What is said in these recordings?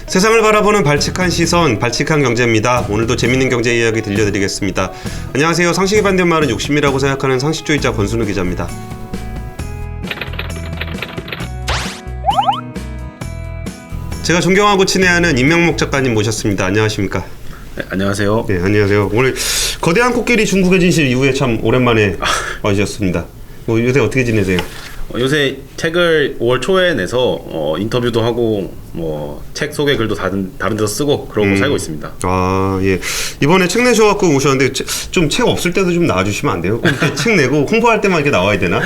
세상을 바라보는 발칙한 시선, 발칙한 경제입니다. 오늘도 재밌는 경제 이야기 들려드리겠습니다. 안녕하세요. 상식에 반대말은 욕심이라고 생각하는 상식주의자 권순우 기자입니다. 제가 존경하고 친애하는 임명목 작가님 모셨습니다. 안녕하십니까? 네, 안녕하세요. 네, 안녕하세요. 오늘 거대한 코끼리 중국의 진실 이후에 참 오랜만에 와주셨습니다. 요새 어떻게 지내세요? 요새 책을 5월 초에 내서 인터뷰도 하고 책 소개 글도 다른 데서 쓰고 그러고 살고 있습니다. 아, 예. 이번에 책 내셔갖고 오셨는데 좀 책 없을 때도 좀 나와주시면 안 돼요? 꼭 이렇게 책 내고 홍보할 때만 이렇게 나와야 되나?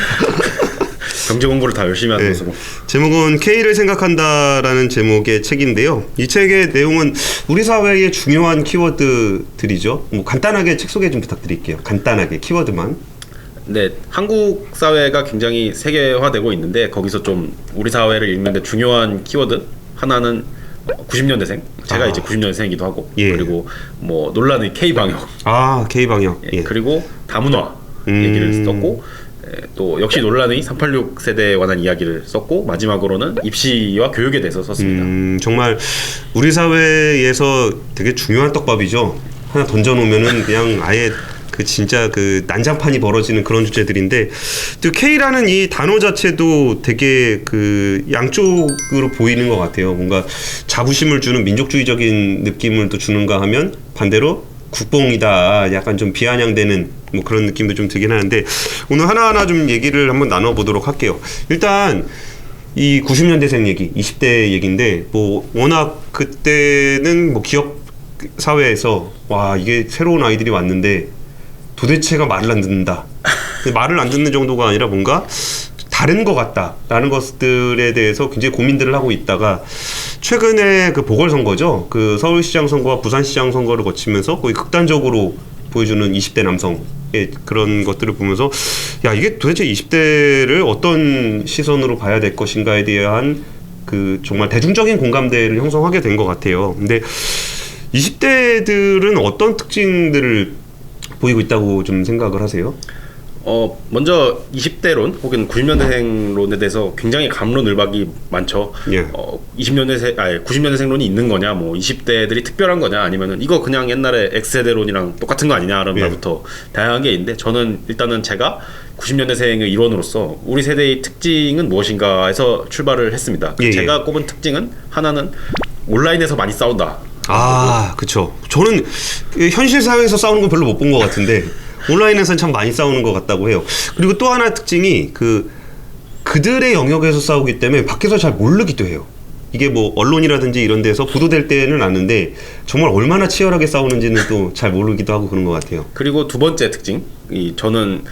경제 공부를 다 열심히 하는 것으로. 제목은 K를 생각한다라는 제목의 책인데요. 이 책의 내용은 우리 사회의 중요한 키워드들이죠. 간단하게 책 소개 좀 부탁드릴게요. 간단하게 키워드만. 네, 한국 사회가 굉장히 세계화되고 있는데 거기서 좀 우리 사회를 읽는데 중요한 키워드 하나는 90년대생. 제가 이제 90년생이기도 하고 그리고 논란의 K 방역. 아, K 방역. 예. 그리고 다문화 얘기를 썼고. 또 역시 논란의 386 세대에 관한 이야기를 썼고 마지막으로는 입시와 교육에 대해서 썼습니다. 정말 우리 사회에서 되게 중요한 떡밥이죠. 하나 던져놓으면은 그냥 아예 진짜 난장판이 벌어지는 그런 주제들인데, 또 K라는 이 단어 자체도 되게 양쪽으로 보이는 것 같아요. 뭔가 자부심을 주는 민족주의적인 느낌을 또 주는가 하면 반대로 국뽕이다, 약간 좀 비아냥대는 그런 느낌도 좀 들긴 하는데, 오늘 하나하나 좀 얘기를 한번 나눠보도록 할게요. 일단 이 90년대생 얘기, 20대 얘기인데 워낙 그때는 기업 사회에서 와, 이게 새로운 아이들이 왔는데 도대체가 말을 안 듣는다. 말을 안 듣는 정도가 아니라 뭔가 다른 것 같다라는 것들에 대해서 굉장히 고민들을 하고 있다가 최근에 보궐선거죠. 서울시장 선거와 부산시장 선거를 거치면서 거의 극단적으로 보여주는 20대 남성의 그런 것들을 보면서 야, 이게 도대체 20대를 어떤 시선으로 봐야 될 것인가에 대한 정말 대중적인 공감대를 형성하게 된 것 같아요. 근데 20대들은 어떤 특징들을 보이고 있다고 좀 생각을 하세요? 먼저 20대론 혹은 90년대생론에 대해서 굉장히 갑론을박이 많죠. 예. 90년대생론이 있는 거냐, 20대들이 특별한 거냐, 아니면은 이거 그냥 옛날에 X세대론이랑 똑같은 거 아니냐라는 말부터 다양한 게 있는데, 저는 일단은 제가 90년대생의 일원으로서 우리 세대의 특징은 무엇인가에서 출발을 했습니다. 예, 제가 꼽은 특징은 하나는 온라인에서 많이 싸운다. 아, 그쵸. 저는 현실 사회에서 싸우는 건 별로 못 본 것 같은데 온라인에서는 참 많이 싸우는 것 같다고 해요. 그리고 또 하나 특징이 그들의 영역에서 싸우기 때문에 밖에서 잘 모르기도 해요. 이게 언론이라든지 이런 데서 보도될 때는 아는데 정말 얼마나 치열하게 싸우는지는 또 잘 모르기도 하고 그런 것 같아요. 그리고 두 번째 특징, 저는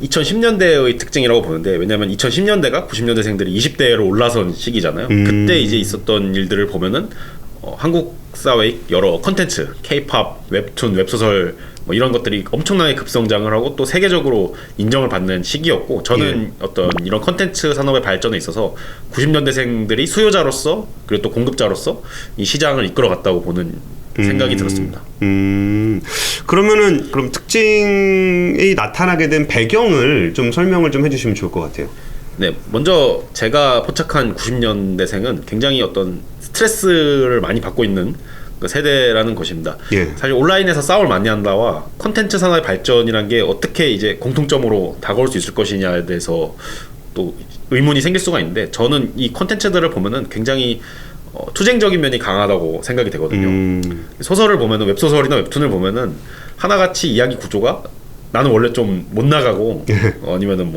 2010년대의 특징이라고 보는데, 왜냐하면 2010년대가 90년대생들이 20대로 올라선 시기잖아요. 그때 이제 있었던 일들을 보면은 한국 사회의 여러 컨텐츠, K-팝, 웹툰, 웹소설 이런 것들이 엄청나게 급성장을 하고 또 세계적으로 인정을 받는 시기였고, 저는 어떤 이런 컨텐츠 산업의 발전에 있어서 90년대생들이 수요자로서 그리고 또 공급자로서 이 시장을 이끌어갔다고 보는 생각이 들었습니다. 그럼 특징이 나타나게 된 배경을 좀 설명을 좀 해주시면 좋을 것 같아요. 네, 먼저 제가 포착한 90년대생은 굉장히 어떤 스트레스를 많이 받고 있는 세대라는 것입니다. 예. 사실 온라인에서 싸움을 많이 한다와 콘텐츠 산업의 발전이란 게 어떻게 이제 공통점으로 다가올 수 있을 것이냐에 대해서 또 의문이 생길 수가 있는데, 저는 이 콘텐츠들을 보면은 굉장히 투쟁적인 면이 강하다고 생각이 되거든요. 소설을 보면은, 웹소설이나 웹툰을 보면은 하나같이 이야기 구조가 나는 원래 좀 못 나가고 아니면은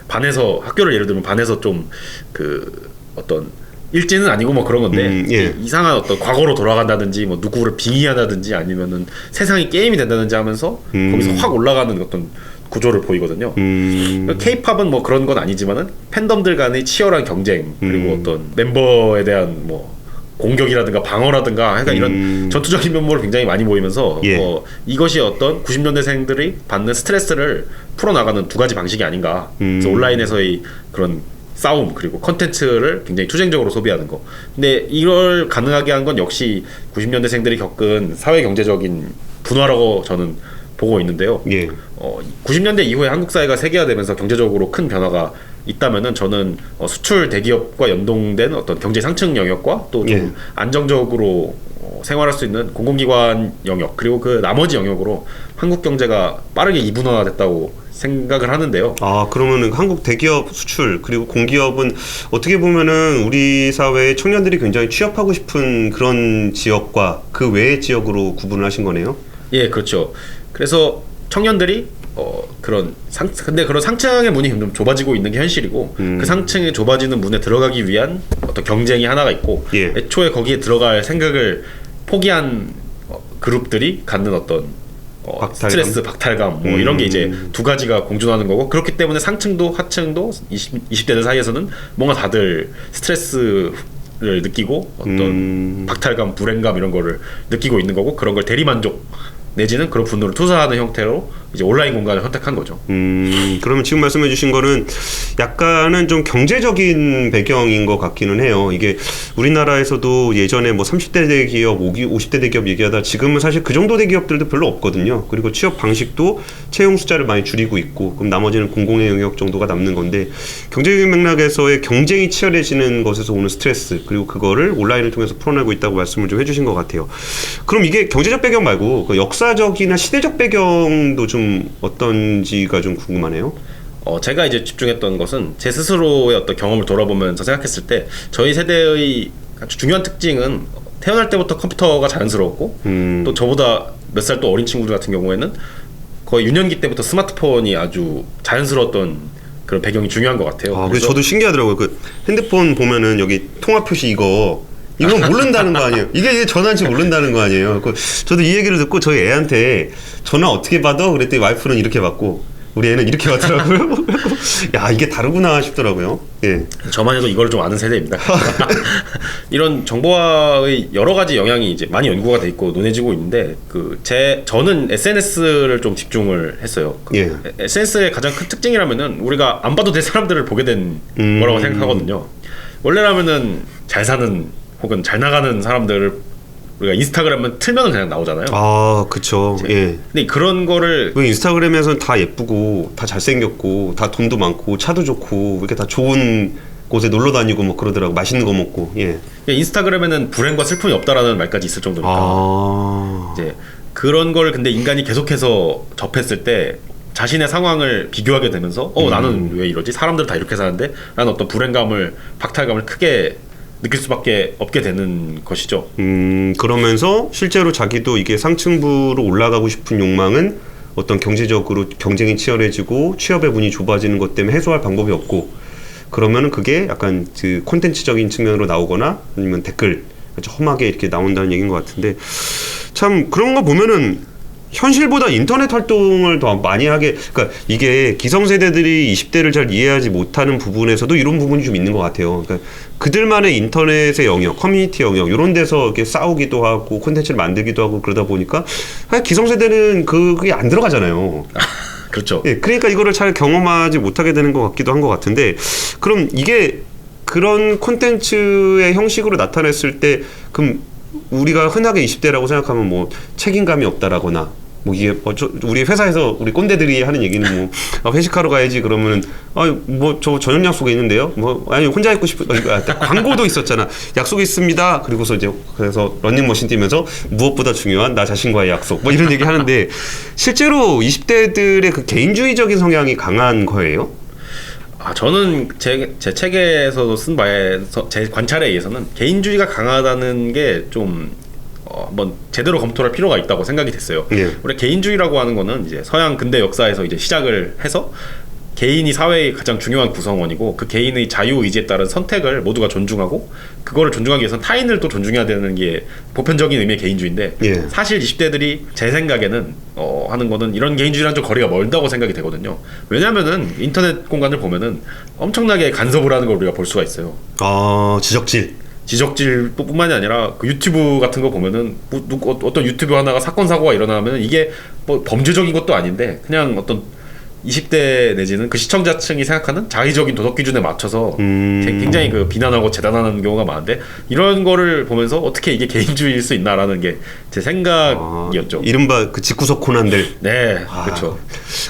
반에서, 학교를 예를 들면 반에서 좀 어떤 일진은 아니고 그런 건데 이상한 어떤 과거로 돌아간다든지 누구를 빙의한다든지 아니면은 세상이 게임이 된다든지 하면서 거기서 확 올라가는 어떤 구조를 보이거든요. K-팝은 그런 건 아니지만은 팬덤들 간의 치열한 경쟁, 그리고 어떤 멤버에 대한 공격이라든가 방어라든가 이런 전투적인 면모를 굉장히 많이 보이면서 이것이 어떤 90년대생들이 받는 스트레스를 풀어나가는 두 가지 방식이 아닌가. 그래서 온라인에서의 그런 싸움, 그리고 컨텐츠를 굉장히 투쟁적으로 소비하는 거. 근데 이걸 가능하게 한 건 역시 90년대생들이 겪은 사회 경제적인 분화라고 저는 보고 있는데요. 예. 90년대 이후에 한국 사회가 세계화되면서 경제적으로 큰 변화가 있다면은 저는 수출 대기업과 연동된 어떤 경제 상층 영역과 또 좀 예. 안정적으로 생활할 수 있는 공공기관 영역 그리고 그 나머지 영역으로 한국 경제가 빠르게 이분화됐다고 생각을 하는데요. 아, 그러면은 한국 대기업 수출 그리고 공기업은 어떻게 보면은 우리 사회의 청년들이 굉장히 취업하고 싶은 그런 지역과 그 외의 지역으로 구분을 하신 거네요. 예, 그렇죠. 그래서 청년들이 근데 그런 상층의 문이 좀 좁아지고 있는 게 현실이고 그 상층에 좁아지는 문에 들어가기 위한 어떤 경쟁이 하나가 있고 예. 애초에 거기에 들어갈 생각을 포기한 그룹들이 갖는 어떤 박탈감? 스트레스, 박탈감 뭐 이런 게 이제 두 가지가 공존하는 거고 그렇기 때문에 상층도 하층도 20대들 사이에서는 뭔가 다들 스트레스를 느끼고 어떤 박탈감, 불행감 이런 거를 느끼고 있는 거고 그런 걸 대리만족 내지는 그런 분노를 투사하는 형태로 이제 온라인 공간을 선택한 거죠. 그러면 지금 말씀해 주신 거는 약간은 좀 경제적인 배경인 것 같기는 해요. 이게 우리나라에서도 예전에 뭐 30대 대기업, 50대 대기업 얘기하다 지금은 사실 그 정도 대기업들도 별로 없거든요. 그리고 취업 방식도 채용 숫자를 많이 줄이고 있고 그럼 나머지는 공공의 영역 정도가 남는 건데 경제적인 맥락에서의 경쟁이 치열해지는 것에서 오는 스트레스 그리고 그거를 온라인을 통해서 풀어내고 있다고 말씀을 좀 해주신 것 같아요. 그럼 이게 경제적 배경 말고 그 역사적이나 시대적 배경도 좀 어떤지가 좀 궁금하네요. 제가 이제 집중했던 것은 제 스스로의 어떤 경험을 돌아보면서 생각했을 때 저희 세대의 아주 중요한 특징은 태어날 때부터 컴퓨터가 자연스러웠고 또 저보다 몇 살 또 어린 친구들 같은 경우에는 거의 유년기 때부터 스마트폰이 아주 자연스러웠던 그런 배경이 중요한 것 같아요. 아, 그래서 저도 신기하더라고요. 그 핸드폰 보면은 여기 통화 표시 이건 모른다는 거 아니에요? 이게 전화인지 모른다는 거 아니에요? 저도 이 얘기를 듣고 저희 애한테 전화 어떻게 받아? 그랬더니 와이프는 이렇게 받고 우리 애는 이렇게 받더라고요. 야, 이게 다르구나 싶더라고요. 예. 저만 해도 이걸 좀 아는 세대입니다. 이런 정보화의 여러 가지 영향이 이제 많이 연구가 돼 있고 논해지고 있는데 저는 SNS를 좀 집중을 했어요. 예. SNS의 가장 큰 특징이라면은 우리가 안 봐도 될 사람들을 보게 된 거라고 생각하거든요. 원래라면은 잘 사는 혹은 잘 나가는 사람들을 우리가 인스타그램은 틀면은 그냥 나오잖아요. 아, 그쵸. 예. 근데 그런 거를 인스타그램에서는 다 예쁘고 다 잘생겼고 다 돈도 많고 차도 좋고 이렇게 다 좋은 곳에 놀러 다니고 뭐 그러더라고. 맛있는 거 먹고. 예. 인스타그램에는 불행과 슬픔이 없다라는 말까지 있을 정도니까. 이제 그런 걸 근데 인간이 계속해서 접했을 때 자신의 상황을 비교하게 되면서 나는 왜 이러지? 사람들 다 이렇게 사는데 나는 어떤 불행감을 박탈감을 크게 느낄 수밖에 없게 되는 것이죠. 그러면서 실제로 자기도 이게 상층부로 올라가고 싶은 욕망은 어떤 경제적으로 경쟁이 치열해지고 취업의 문이 좁아지는 것 때문에 해소할 방법이 없고 그러면은 그게 약간 그 콘텐츠적인 측면으로 나오거나 아니면 댓글 험하게 이렇게 나온다는 얘기인 것 같은데 참 그런 거 보면은 현실보다 인터넷 활동을 더 많이 하게 그러니까 이게 기성세대들이 20대를 잘 이해하지 못하는 부분에서도 이런 부분이 좀 있는 것 같아요. 그러니까 그들만의 인터넷의 영역, 커뮤니티 영역 이런 데서 이렇게 싸우기도 하고 콘텐츠를 만들기도 하고 그러다 보니까 기성세대는 그게 안 들어가잖아요. 그렇죠. 예, 그러니까 이거를 잘 경험하지 못하게 되는 것 같기도 한 것 같은데 그럼 이게 그런 콘텐츠의 형식으로 나타냈을 때 그럼 우리가 흔하게 20대라고 생각하면 뭐 책임감이 없다라거나 뭐 이게 우리 회사에서 우리 꼰대들이 하는 얘기는 뭐 회식하러 가야지 그러면은 뭐 저 저녁 약속이 있는데요 뭐 아니 혼자 있고 싶어 광고도 있었잖아 약속이 있습니다 그리고서 이제 그래서 런닝머신 뛰면서 무엇보다 중요한 나 자신과의 약속 뭐 이런 얘기 하는데 실제로 20대들의 그 개인주의적인 성향이 강한 거예요? 저는 제 책에서도 쓴 바에서 제 관찰에 의해서는 개인주의가 강하다는 게 좀 한번 제대로 검토할 필요가 있다고 생각이 됐어요. 예. 우리 개인주의라고 하는 거는 이제 서양 근대 역사에서 이제 시작을 해서 개인이 사회의 가장 중요한 구성원이고 그 개인의 자유 의지에 따른 선택을 모두가 존중하고 그거를 존중하기 위해서는 타인을 또 존중해야 되는 게 보편적인 의미의 개인주의인데 예. 사실 20대들이 제 생각에는 하는 거는 이런 개인주의랑 좀 거리가 멀다고 생각이 되거든요. 왜냐하면은 인터넷 공간을 보면은 엄청나게 간섭을 하는 걸 우리가 볼 수가 있어요. 지적질뿐만이 아니라 그 유튜브 같은 거 보면은 어떤 유튜브 하나가 사건 사고가 일어나면 이게 뭐 범죄적인 것도 아닌데 그냥 어떤 20대 내지는 그 시청자층이 생각하는 자의적인 도덕 기준에 맞춰서 굉장히 그 비난하고 재단하는 경우가 많은데 이런 거를 보면서 어떻게 이게 개인주의일 수 있나라는 게 제 생각이었죠. 이른바 그 집구석 코난들. 네, 그렇죠.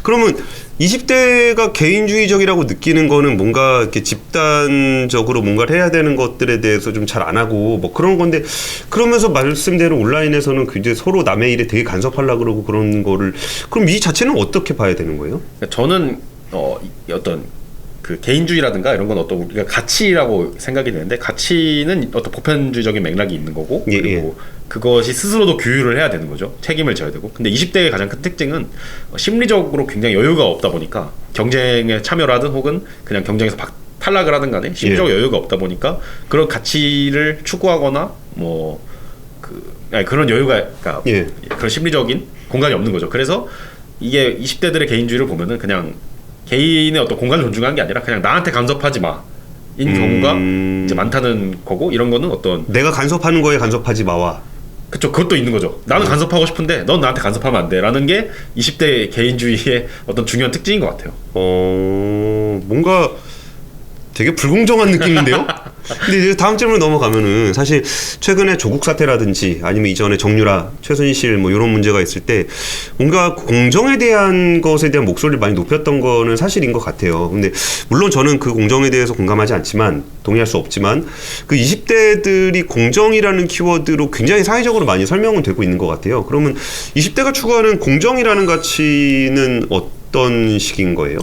그러면 20대가 개인주의적이라고 느끼는 거는 뭔가 이렇게 집단적으로 뭔가를 해야 되는 것들에 대해서 좀 잘 안 하고 뭐 그런 건데 그러면서 말씀대로 온라인에서는 이제 서로 남의 일에 되게 간섭하려고 그러고 그런 거를 그럼 이 자체는 어떻게 봐야 되는 거예요? 저는 어떤 그 개인주의라든가 이런 건 어떤 우리가 가치라고 생각이 되는데 가치는 어떤 보편주의적인 맥락이 있는 거고 예, 그리고 그것이 스스로도 규율을 해야 되는 거죠. 책임을 져야 되고. 근데 20대의 가장 큰 특징은 심리적으로 굉장히 여유가 없다 보니까 경쟁에 참여를 하든 혹은 그냥 경쟁에서 탈락을 하든 간에 심리적 여유가 없다 보니까 그런 가치를 추구하거나 그런 여유가 그러니까 그런 심리적인 공간이 없는 거죠. 그래서 이게 20대들의 개인주의를 보면은 그냥 개인의 어떤 공간을 존중하는 게 아니라 그냥 나한테 간섭하지 마. 인 경우가 이제 많다는 거고 이런 거는 어떤 내가 간섭하는 거에 간섭하지 마와. 그쵸, 그것도 있는 거죠. 나는 간섭하고 싶은데 넌 나한테 간섭하면 안 돼 라는 게 20대 개인주의의 어떤 중요한 특징인 것 같아요. 뭔가 되게 불공정한 느낌인데요? 근데 이제 다음 질문으로 넘어가면은 사실 최근에 조국 사태라든지 아니면 이전에 정유라, 최순실 뭐 이런 문제가 있을 때 뭔가 공정에 대한 것에 대한 목소리를 많이 높였던 거는 사실인 것 같아요. 근데 물론 저는 그 공정에 대해서 공감하지 않지만 동의할 수 없지만 그 20대들이 공정이라는 키워드로 굉장히 사회적으로 많이 설명은 되고 있는 것 같아요. 그러면 20대가 추구하는 공정이라는 가치는 어떤 식인 거예요?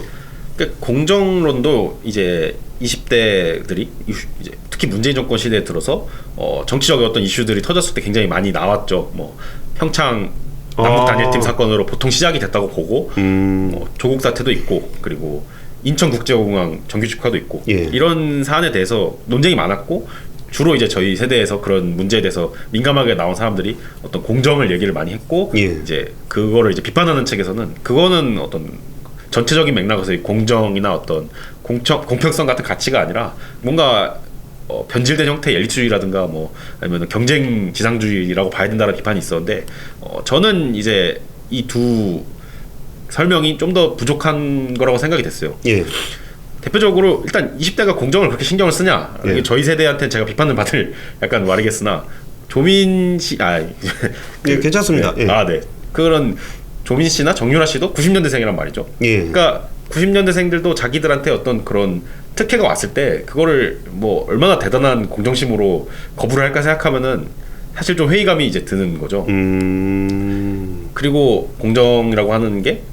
그러니까 공정론도 이제 20대들이 이제 특히 문재인 정권 시대에 들어서 정치적인 어떤 이슈들이 터졌을 때 굉장히 많이 나왔죠. 뭐 평창 남북 단일팀 사건으로 보통 시작이 됐다고 보고 조국 사태도 있고 그리고 인천국제공항 정규직화도 있고 이런 사안에 대해서 논쟁이 많았고 주로 이제 저희 세대에서 그런 문제에 대해서 민감하게 나온 사람들이 어떤 공정을 얘기를 많이 했고 이제 그거를 이제 비판하는 책에서는 그거는 어떤 전체적인 맥락에서의 공정이나 어떤 공평성 같은 가치가 아니라 뭔가 변질된 형태의 엘리트주의라든가 뭐 아니면 경쟁 지상주의라고 봐야 된다는 비판이 있었는데 저는 이제 이 두 설명이 좀 더 부족한 거라고 생각이 됐어요. 대표적으로 일단 20대가 공정을 그렇게 신경을 쓰냐 이게 저희 세대한테는 제가 비판을 받을 약간 말이겠으나 조민 씨 괜찮습니다. 네. 그런 조민 씨나 정유라 씨도 90년대생이란 말이죠. 그러니까 90년대생들도 자기들한테 어떤 그런 특혜가 왔을 때 그거를 뭐 얼마나 대단한 공정심으로 거부를 할까 생각하면은 사실 좀 회의감이 이제 드는 거죠. 그리고 공정이라고 하는 게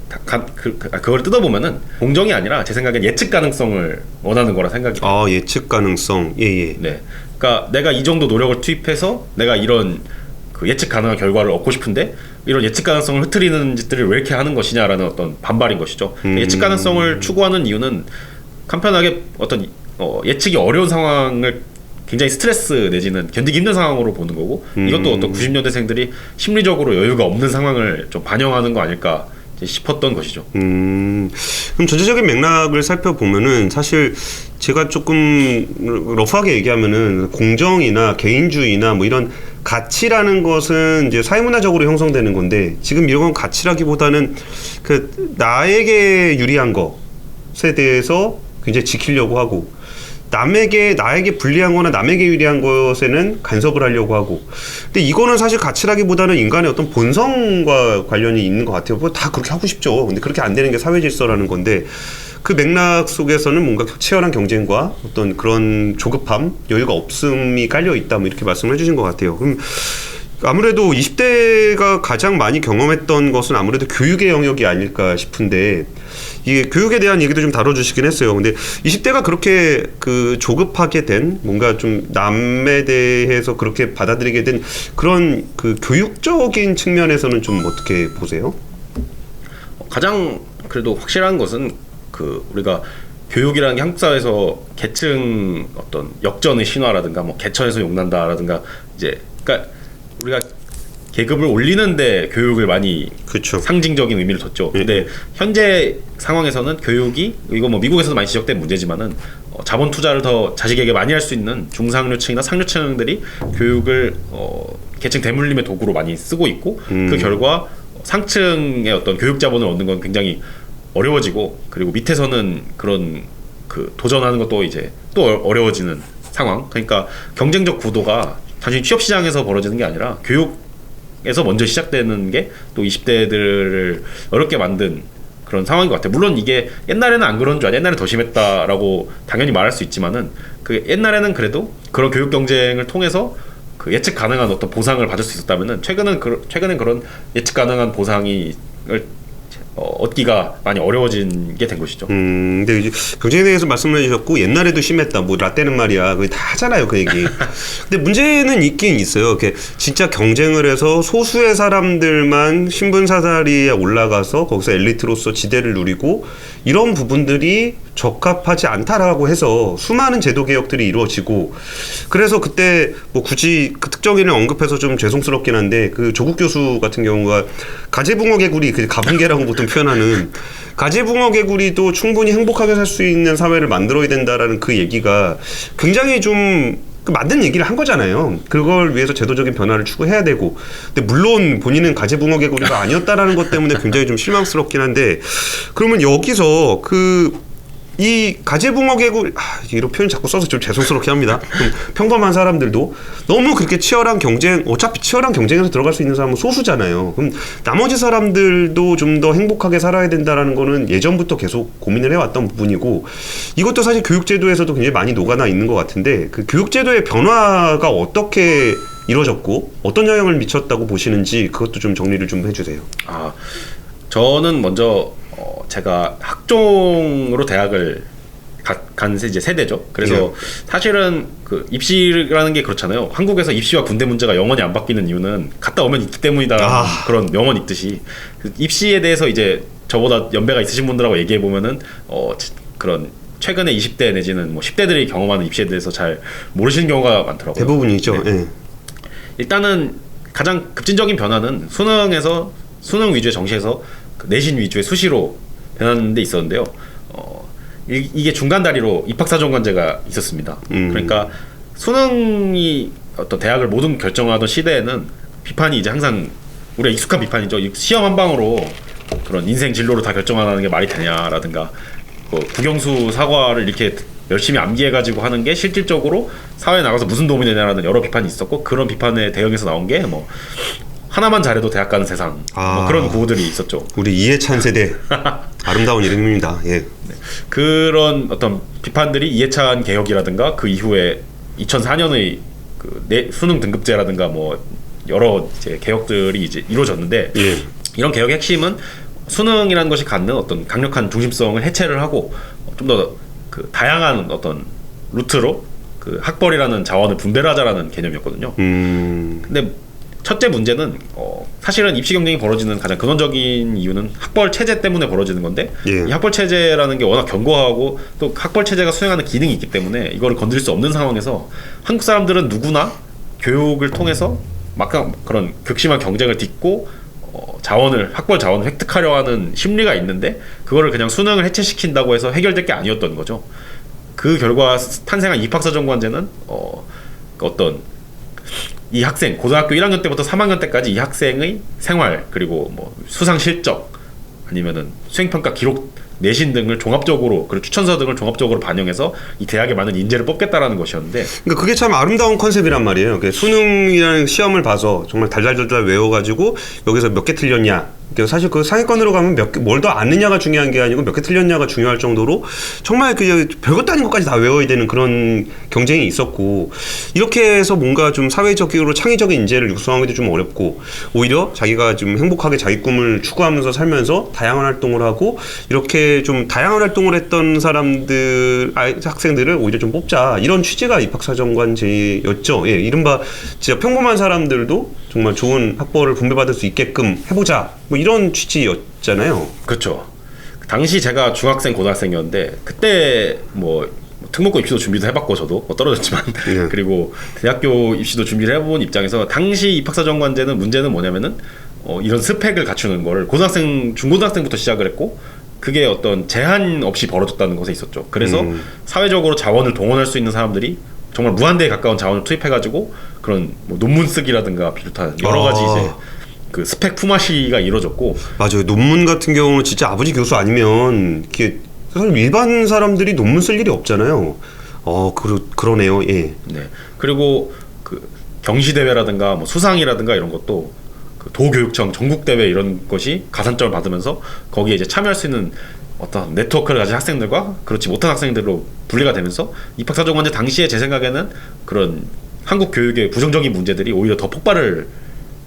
그걸 뜯어보면은 공정이 아니라 제 생각엔 예측 가능성을 원하는 거라 생각이 돼요. 예측 가능성. 네. 그러니까 내가 이 정도 노력을 투입해서 내가 이런 그 예측 가능한 결과를 얻고 싶은데 이런 예측 가능성을 흐트리는 짓들을 왜 이렇게 하는 것이냐라는 어떤 반발인 것이죠. 예측 가능성을 추구하는 이유는 간편하게 어떤 예측이 어려운 상황을 굉장히 스트레스 내지는 견디기 힘든 상황으로 보는 거고 이것도 어떤 90년대생들이 심리적으로 여유가 없는 상황을 좀 반영하는 거 아닐까 싶었던 것이죠. 그럼 전체적인 맥락을 살펴보면은 사실 제가 조금 러프하게 얘기하면은 공정이나 개인주의나 뭐 이런 가치라는 것은 이제 사회문화적으로 형성되는 건데 지금 이런 건 가치라기보다는 그 나에게 유리한 것에 대해서 굉장히 지키려고 하고 나에게 불리한 거나 남에게 유리한 것에는 간섭을 하려고 하고 근데 이거는 사실 가치라기보다는 인간의 어떤 본성과 관련이 있는 것 같아요. 뭐 다 그렇게 하고 싶죠. 근데 그렇게 안 되는 게 사회 질서라는 건데 그 맥락 속에서는 뭔가 치열한 경쟁과 어떤 그런 조급함, 여유가 없음이 깔려 있다 뭐 이렇게 말씀을 해주신 것 같아요. 그럼 아무래도 20대가 가장 많이 경험했던 것은 아무래도 교육의 영역이 아닐까 싶은데 이게 교육에 대한 얘기도 좀 다뤄주시긴 했어요. 근데 20대가 그렇게 그 조급하게 된 뭔가 좀 남에 대해서 그렇게 받아들이게 된 그런 그 교육적인 측면에서는 좀 어떻게 보세요? 가장 그래도 확실한 것은 그 우리가 교육이라는 게 한국 사회에서 계층 어떤 역전의 신화라든가 뭐 개천에서 용난다라든가 이제 그러니까 우리가 계급을 올리는데 교육을 많이 상징적인 의미를 뒀죠. 근데 현재 상황에서는 교육이 이거 뭐 미국에서도 많이 지적된 문제지만은 자본 투자를 더 자식에게 많이 할 수 있는 중상류층이나 상류층들이 교육을 계층 대물림의 도구로 많이 쓰고 있고 그 결과 상층의 어떤 교육 자본을 얻는 건 굉장히 어려워지고 그리고 밑에서는 그런 그 도전하는 것도 이제 또 어려워지는 상황. 그러니까 경쟁적 구도가 단순히 취업 시장에서 벌어지는 게 아니라 교육에서 먼저 시작되는 게 또 20대들을 어렵게 만든 그런 상황인 것 같아요. 물론 이게 옛날에는 안 그런 줄 알아요. 옛날에 더 심했다라고 당연히 말할 수 있지만은 그 옛날에는 그래도 그런 교육 경쟁을 통해서 그 예측 가능한 어떤 보상을 받을 수 있었다면은 최근엔 그런 예측 가능한 보상이 얻기가 많이 어려워진 게 된 것이죠. 근데 이제 경쟁에 대해서 말씀을 해주셨고 옛날에도 심했다. 뭐 라떼는 말이야. 그게 다 하잖아요, 그 얘기. 근데 문제는 있긴 있어요. 이렇게 진짜 경쟁을 해서 소수의 사람들만 신분 사다리에 올라가서 거기서 엘리트로서 지대를 누리고 이런 부분들이 적합하지 않다라고 해서 수많은 제도 개혁들이 이루어지고 그래서 그때 뭐 굳이 그 특정인을 언급해서 좀 죄송스럽긴 한데 그 조국 교수 같은 경우가 가재붕어 개구리 그 가붕개라고 보통 표현하는 가재붕어 개구리도 충분히 행복하게 살 수 있는 사회를 만들어야 된다라는 그 얘기가 굉장히 좀 맞는 얘기를 한 거잖아요. 그걸 위해서 제도적인 변화를 추구해야 되고. 근데 물론 본인은 가재붕어 개구리가 아니었다라는 것 때문에 굉장히 좀 실망스럽긴 한데 그러면 여기서 이 가재붕어 개구리 이런 표현 자꾸 써서 좀 죄송스럽게 합니다. 평범한 사람들도 너무 그렇게 치열한 경쟁 어차피 치열한 경쟁에서 들어갈 수 있는 사람은 소수잖아요. 그럼 나머지 사람들도 좀 더 행복하게 살아야 된다라는 거는 예전부터 계속 고민을 해왔던 부분이고 이것도 사실 교육제도에서도 굉장히 많이 녹아나 있는 것 같은데 그 교육제도의 변화가 어떻게 이루어졌고 어떤 영향을 미쳤다고 보시는지 그것도 좀 정리를 좀 해주세요. 저는 먼저 제가 학종으로 대학을 간 이제 세대죠. 그래서 사실은 그 입시라는 게 그렇잖아요. 한국에서 입시와 군대 문제가 영원히 안 바뀌는 이유는 갔다 오면 있기 때문이다라는 그런 명언 있듯이 그 입시에 대해서 이제 저보다 연배가 있으신 분들하고 얘기해 보면은 그런 최근에 20대 내지는 뭐 10대들이 경험하는 입시에 대해서 잘 모르시는 경우가 많더라고요. 대부분이죠. 네. 일단은 가장 급진적인 변화는 수능 위주의 정시에서 그 내신 위주의 수시로 변하는 데 있었는데요. 이게 중간 다리로 입학사정관제가 있었습니다. 그러니까 수능이 어떤 대학을 모든 결정하던 시대에는 비판이 이제 항상 우리가 익숙한 비판이죠. 시험 한 방으로 그런 인생 진로를 다 결정하는 게 말이 되냐라든가 국영수 사과를 이렇게 열심히 암기해가지고 하는 게 실질적으로 사회에 나가서 무슨 도움이 되냐라는 여러 비판이 있었고 그런 비판에 대응해서 나온 게 뭐 하나만 잘해도 대학 가는 세상 뭐 그런 구호들이 있었죠. 우리 이해찬 세대 아름다운 이름입니다. 예. 네. 그런 어떤 비판들이 이해찬 개혁이라든가 그 이후에 2004년의 그 수능 등급제라든가 뭐 여러 이제 개혁들이 이제 이루어졌는데 이런 개혁의 핵심은 수능이라는 것이 갖는 어떤 강력한 중심성을 해체를 하고 좀 더 그 다양한 어떤 루트로 그 학벌이라는 자원을 분배를 하자라는 개념이었거든요. 근데 첫째 문제는 사실은 입시 경쟁이 벌어지는 가장 근원적인 이유는 학벌 체제 때문에 벌어지는 건데 이 학벌 체제라는 게 워낙 견고하고 또 학벌 체제가 수행하는 기능이 있기 때문에 이거를 건드릴 수 없는 상황에서 한국 사람들은 누구나 교육을 통해서 막강 그런 극심한 경쟁을 딛고 학벌 자원을 획득하려 하는 심리가 있는데 그거를 그냥 수능을 해체시킨다고 해서 해결될 게 아니었던 거죠. 그 결과 탄생한 입학사정관제는 어떤 이 학생 고등학교 1학년 때부터 3학년 때까지 이 학생의 생활 그리고 뭐 수상 실적 아니면은 수행평가 기록 내신 등을 종합적으로 그리고 추천서 등을 종합적으로 반영해서 이 대학에 맞는 인재를 뽑겠다라는 것이었는데 그러니까 그게 참 아름다운 컨셉이란 말이에요. 수능이라는 시험을 봐서 정말 달달달달 외워가지고 여기서 몇 개 틀렸냐 사실 그 상위권으로 가면 뭘 더 아느냐가 중요한 게 아니고 몇 개 틀렸냐가 중요할 정도로 정말 그 별것도 아닌 것까지 다 외워야 되는 그런 경쟁이 있었고 이렇게 해서 뭔가 좀 사회적으로 창의적인 인재를 육성하기도 좀 어렵고 오히려 자기가 좀 행복하게 자기 꿈을 추구하면서 살면서 다양한 활동을 하고 이렇게 좀 다양한 활동을 했던 학생들을 오히려 좀 뽑자 이런 취지가 입학사정관제였죠. 예, 이른바 진짜 평범한 사람들도 정말 좋은 학벌을 분배받을 수 있게끔 해보자 뭐 이런 취지였잖아요. 그렇죠. 당시 제가 중학생 고등학생이었는데 그때 뭐 특목고 입시도 준비도 해봤고 저도 떨어졌지만 그리고 대학교 입시도 준비를 해본 입장에서 당시 입학사정관제는 문제는 뭐냐면은 이런 스펙을 갖추는 거를 중고등학생부터 시작을 했고 그게 어떤 제한 없이 벌어졌다는 것에 있었죠. 그래서 사회적으로 자원을 동원할 수 있는 사람들이 정말 무한대에 가까운 자원을 투입해가지고 그런 뭐 논문 쓰기라든가 비롯한 여러 가지 이제 그 스펙 품앗이가 이루어졌고 맞아요. 논문 같은 경우는 진짜 아버지 교수 아니면 이게 사실 일반 사람들이 논문 쓸 일이 없잖아요. 그러네요. 예. 네. 그리고 그 경시 대회라든가 뭐 수상이라든가 이런 것도 그 도교육청 전국 대회 이런 것이 가산점을 받으면서 거기에 이제 참여할 수 있는 어떤 네트워크를 가진 학생들과 그렇지 못한 학생들로 분리가 되면서 입학사정관제 당시에 제 생각에는 그런 한국 교육의 부정적인 문제들이 오히려 더 폭발을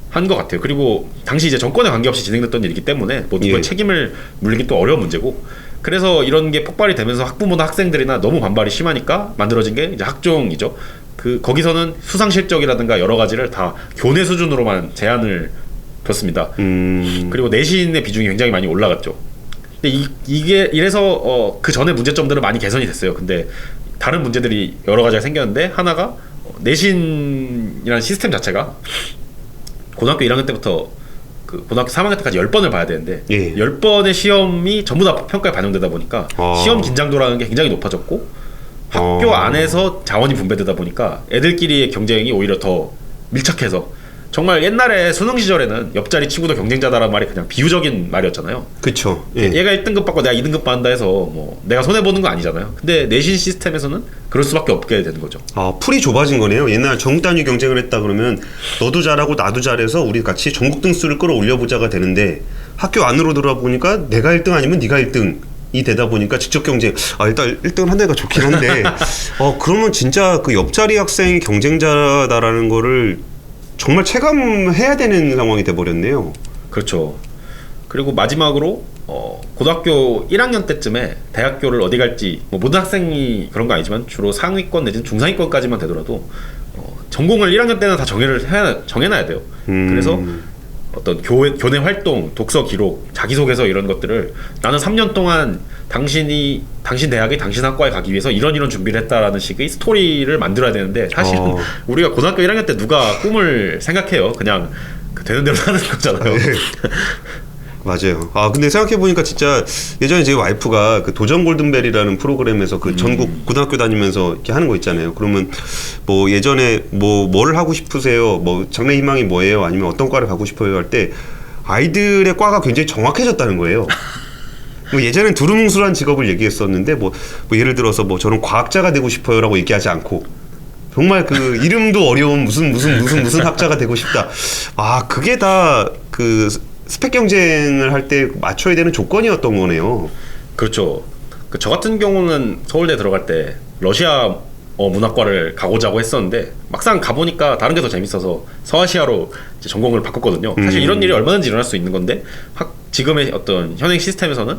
한 것 같아요. 그리고 당시 이제 정권에 관계없이 진행됐던 일이기 때문에 뭐 누구의 책임을 물리기 또 어려운 문제고, 그래서 이런 게 폭발이 되면서 학부모나 학생들이나 너무 반발이 심하니까 만들어진 게 이제 학종이죠. 그 거기서는 수상 실적이라든가 여러 가지를 다 교내 수준으로만 제한을 뒀습니다. 그리고 내신의 비중이 굉장히 많이 올라갔죠. 근데 이게 이래서 그 전에 문제점들은 많이 개선이 됐어요. 근데 다른 문제들이 여러 가지가 생겼는데 하나가 내신이라는 시스템 자체가 고등학교 1학년 때부터 그 고등학교 3학년 때까지 10번을 봐야 되는데 10번의 시험이 전부 다 평가에 반영되다 보니까 시험 긴장도라는 게 굉장히 높아졌고 학교 안에서 자원이 분배되다 보니까 애들끼리의 경쟁이 오히려 더 밀착해서, 정말 옛날에 수능 시절에는 옆자리 친구도 경쟁자다라는 말이 그냥 비유적인 말이었잖아요. 그렇죠. 얘가 1등급 받고 내가 2등급 받는다 해서 뭐 내가 손해 보는 거 아니잖아요. 근데 내신 시스템에서는 그럴 수밖에 없게 되는 거죠. 풀이 좁아진 거네요. 옛날 전국 단위 경쟁을 했다 그러면 너도 잘하고 나도 잘해서 우리 같이 전국 등수를 끌어올려 보자가 되는데, 학교 안으로 들어보니까 내가 1등 아니면 네가 1등 이 되다 보니까 직접 경쟁, 일단 1등 한 대가 좋긴 한데 그러면 진짜 그 옆자리 학생 경쟁자다라는 거를 정말 체감해야 되는 상황이 돼버렸네요. 그렇죠. 그리고 마지막으로 고등학교 1학년 때쯤에 대학교를 어디 갈지, 뭐 모든 학생이 그런 거 아니지만 주로 상위권 내지는 중상위권까지만 되더라도 전공을 1학년 때는 다 정해놔야 돼요. 그래서 어떤 교내 활동, 독서 기록, 자기소개서 이런 것들을 나는 3년 동안 당신 대학에 당신 학과에 가기 위해서 이런 준비를 했다라는 식의 스토리를 만들어야 되는데, 사실은 우리가 고등학교 1학년 때 누가 꿈을 생각해요. 그냥 되는 대로 하는 거잖아요. 맞아요. 근데 생각해보니까 진짜 예전에 제 와이프가 그 도전 골든벨이라는 프로그램에서 그 전국 고등학교 다니면서 이렇게 하는 거 있잖아요. 그러면 뭐 예전에 뭐를 하고 싶으세요? 뭐 장래 희망이 뭐예요? 아니면 어떤 과를 가고 싶어요? 할 때 아이들의 과가 굉장히 정확해졌다는 거예요. 뭐 예전엔 두루뭉술한 직업을 얘기했었는데 뭐 예를 들어서 뭐 저는 과학자가 되고 싶어요라고 얘기하지 않고 정말 그 이름도 어려운 무슨 학자가 되고 싶다. 그게 다 그 스펙 경쟁을 할 때 맞춰야 되는 조건이었던 거네요. 그렇죠. 저 같은 경우는 서울대 들어갈 때 러시아 문학과를 가고자고 했었는데 막상 가보니까 다른 게 더 재밌어서 서아시아로 이제 전공을 바꿨거든요. 사실 이런 일이 얼마든지 일어날 수 있는 건데 지금의 어떤 현행 시스템에서는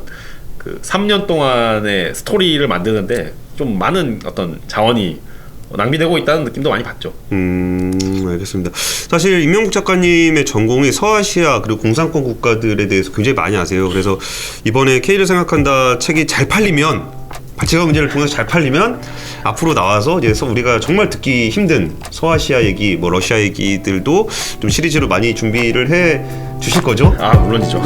그 3년 동안의 스토리를 만드는데 좀 많은 어떤 자원이 낭비되고 있다는 느낌도 많이 받죠. 알겠습니다. 사실 임명국 작가님의 전공이 서아시아 그리고 공산권 국가들에 대해서 굉장히 많이 아세요. 그래서 이번에 K를 생각한다 책이 잘 팔리면, 발제가 문제를 통해서 잘 팔리면 앞으로 나와서 이제 우리가 정말 듣기 힘든 서아시아 얘기, 뭐 러시아 얘기들도 좀 시리즈로 많이 준비를 해 주실 거죠? 물론이죠.